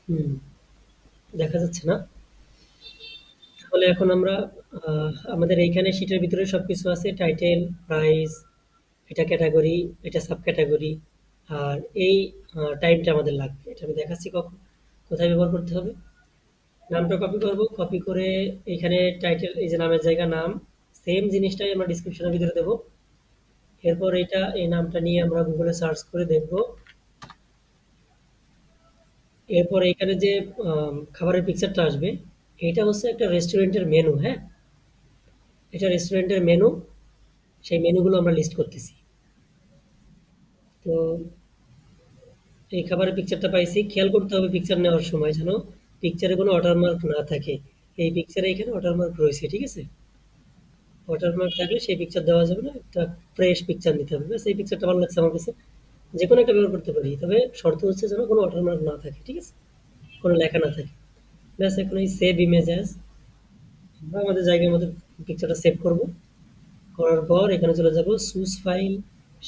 হুম, দেখা যাচ্ছে না? তাহলে এখন আমরা আমাদের এইখানে শিটের ভিতরে সবকিছু আছে। টাইটেল, প্রাইস, এটা ক্যাটেগরি, এটা সাব ক্যাটেগরি। আর এই টাইমটা আমাদের লাগবে। এটা আমি দেখাচ্ছি কোথায় ব্যবহার করতে হবে। নামটা কপি করব। কপি করে এখানে টাইটেল এই যে নামের জায়গা নাম, সেম জিনিসটাই আমরা ডেসক্রিপশনের ভিতরে দেব। এরপর এই নামটা নিয়ে আমরা গুগলে সার্চ করে দেখব। এরপর এখানে যে খাবারের পিকচারটা আসবে, এটা হচ্ছে একটা রেস্টুরেন্টের মেনু, হ্যাঁ? এটা রেস্টুরেন্টের মেনু। সেই মেনুগুলো আমরা লিস্ট করতেছি। তো এই খাবারের পিকচারটা পাইছি। খেয়াল করতে হবে পিকচার নেওয়ার সময় যেন পিকচারে কোনো ওয়াটারমার্ক না থাকে। এই পিকচারে এখানে ওয়াটারমার্ক রয়েছে, ঠিক আছে? ওয়াটারমার্ক থাকলে সেই পিকচার দেওয়া যাবে না। একটা ফ্রেশ পিকচার নিতে হবে। ব্যাস এই পিকচারটা ভালো লাগছে আমার কাছে। যেকোনো একটা ব্যবহার করতে পারি। তবে শর্ত হচ্ছে যেন কোনো ওয়াটারমার্ক না থাকে, ঠিক আছে? কোনো লেখা না থাকে। ব্যাস এখন এই সেভ ইমেজ অ্যাজ, আমরা আমাদের জায়গার মতো পিকচারটা সেভ করব। করার পর এখানে চলে যাব চুজ ফাইল।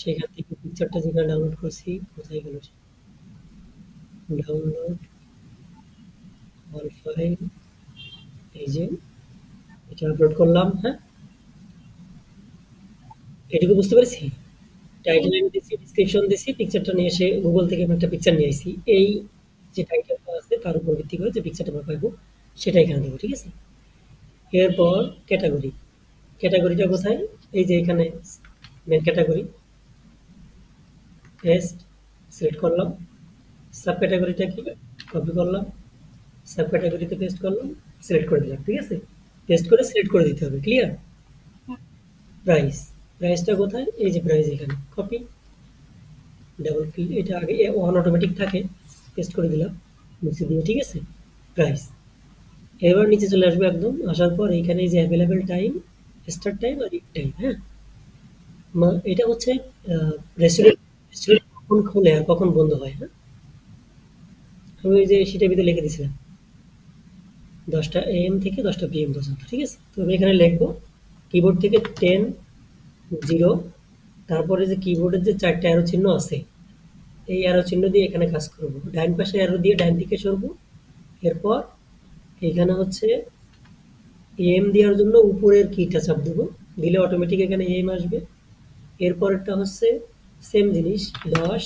সেখান থেকে পিকচারটা যেখানে ডাউনলোড করছি, কোথায় গেল? ডাউনলোড অল ফাইল, এই যে এটা আপলোড করলাম, হ্যাঁ? এটুকু বুঝতে পেরেছি? টাইটেল আমি দিছি, ডেসক্রিপশন দিছি, পিকচারটা নিয়ে এসে গুগল থেকে আমি একটা পিকচার নিয়ে আইছি। এই যে টাইটেলটা আছে তার উপর ভিত্তি করে যে পিকচারটা আমরা পাইবো সেটা এখানে দেবো, ঠিক আছে? এরপর ক্যাটেগরি। ক্যাটেগরিটা কোথায়? এই যে এখানে মেন ক্যাটেগরি, পেস্ট, সিলেক্ট করলাম। সাব ক্যাটেগরিটা কি? কপি করলাম, সাব ক্যাটেগরিতে পেস্ট করলাম, সিলেক্ট করে দিলাম, ঠিক আছে? পেস্ট করে সিলেক্ট করে দিতে হবে, ক্লিয়ার? প্রাইস, প্রাইসটা কোথায়? এই যে প্রাইস এখানে, কপি, ডাবল ক্লিক, এটা আগে অন অটোমেটিক থাকে, পেস্ট করে দিলাম মুছে দিয়ে, ঠিক আছে? প্রাইস। এবার নিচে চলে আসবে একদম, আসার পর এইখানে এই যে অ্যাভেলেবেল টাইম, স্টার্ট টাইম আর এন্ড টাইম, হ্যাঁ? এটা হচ্ছে রেস্টুরেন্ট, রেস্টুরেন্ট কখন খোলে আর কখন বন্ধ হয়, হ্যাঁ? আমি ওই যে সেটার ভিতরে লিখে দিয়েছিলাম 10টা AM থেকে 10টা PM পর্যন্ত, ঠিক আছে? তো আমি এখানে লিখবো কিবোর্ড থেকে 10 0, তারপরে যে কিবোর্ডের যে 4টা অ্যারো চিহ্ন আছে, এই অ্যারো চিহ্ন দিয়ে এখানে কাজ করব। ডাইন পাশে অ্যারো দিয়ে ডাইন দিকে সরবো। এরপর এখানে হচ্ছে এম দেওয়ার জন্য উপরের কিটা চাপ দেবো, দিলে অটোমেটিক এখানে এম আসবে। এরপরেরটা হচ্ছে সেম জিনিস, 10,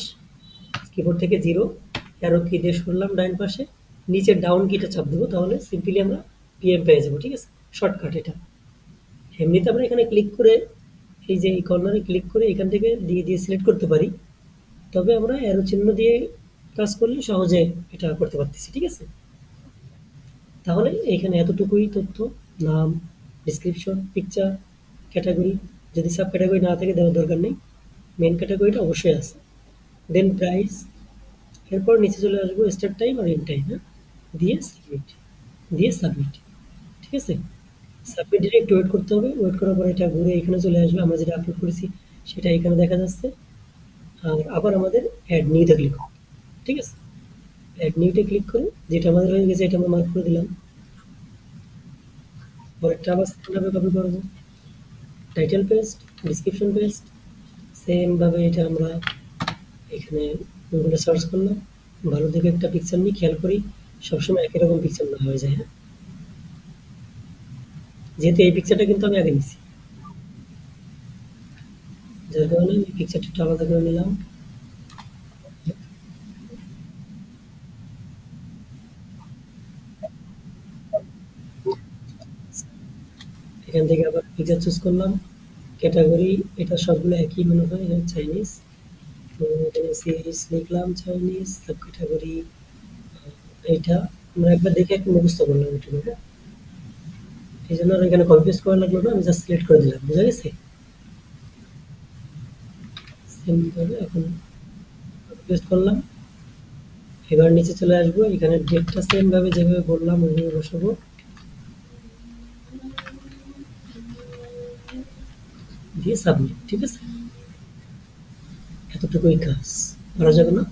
কিবোর্ড থেকে 0, অ্যারো কি দিয়ে সরলাম ডাইন পাশে, নিচের ডাউন কিটা চাপ দেবো, তাহলে সিম্পলি আমরা পিএম পেয়ে যাবো, ঠিক আছে? শর্টকাট এটা। এমনিতে আমরা এখানে ক্লিক করে এই যে এই কর্নারে ক্লিক করে এখান থেকে দিয়ে দিয়ে সিলেক্ট করতে পারি। তবে আমরা অ্যারো চিহ্ন দিয়ে কাজ করলে সহজে এটা করতে পারতেছি, ঠিক আছে? তাহলে এইখানে এতটুকুই তথ্য, নাম, ডেসক্রিপশন, পিকচার, ক্যাটাগরি। যদি সাব ক্যাটাগরি না থাকে দেওয়ার দরকার নেই। মেন ক্যাটাগরিটা অবশ্যই আছে। Then price. এরপর নিচে চলে আসবো স্টার্ট টাইম আর এন্ড টাইম, হ্যাঁ? দিয়ে সাবমিট, দিয়ে সাবমিট, ঠিক আছে? সাবমিট দিলে একটু ওয়েট করতে হবে। ওয়েট করার পর এটা ঘুরে এখানে চলে আসবে। আমরা যেটা আপলোড করেছি সেটা এখানে দেখা যাচ্ছে। আর আবার আমাদের অ্যাড নিউতে ক্লিক করব, ঠিক আছে? অ্যাড নিউতে ক্লিক করে যেটা আমাদের হয়ে গেছে এটা আমরা মার্ক করে দিলাম। পরেরটা আবার সেমভাবে কপি করবো। Title paste, description paste, same ভাবে এটা আমরা এখানে গুগলে সার্চ করলাম। ভালো দেখে একটা পিকচার নিই, খেয়াল করি সবসময় একই রকম পিকচার না হয়ে যায়, হ্যাঁ? যেহেতু এই পিকচারটা কিন্তু আমি আগে নিছি, যার কারণে আমি পিকচারটা একটু আলাদা করে নিলাম। এখান থেকে আবার পিকচার চুজ করলাম। ক্যাটাগরি, এটা সবগুলো একই মনে হয়, এটা চাইনিজ। তো এখানে সিরিজ লিখলাম চাইনিজ, সাব ক্যাটাগরি এইটা আমরা একবার দেখে একটু মুখস্থ করলাম এটুকু, হ্যাঁ? এই জন্য আর এখানে কপি পেস্ট করা লাগলো না, আমি জাস্ট সিলেক্ট করে দিলাম, বুঝা গেছে? সেম ভাবে এখন কপি পেস্ট করলাম। এবার নিচে চলে আসবো, এখানে ডেটটা সেম ভাবে যেভাবে বললাম ওইভাবে বসাবো, দিয়ে সাবমিট, ঠিক আছে? এতটুকুই কাজ, করা যাবে না?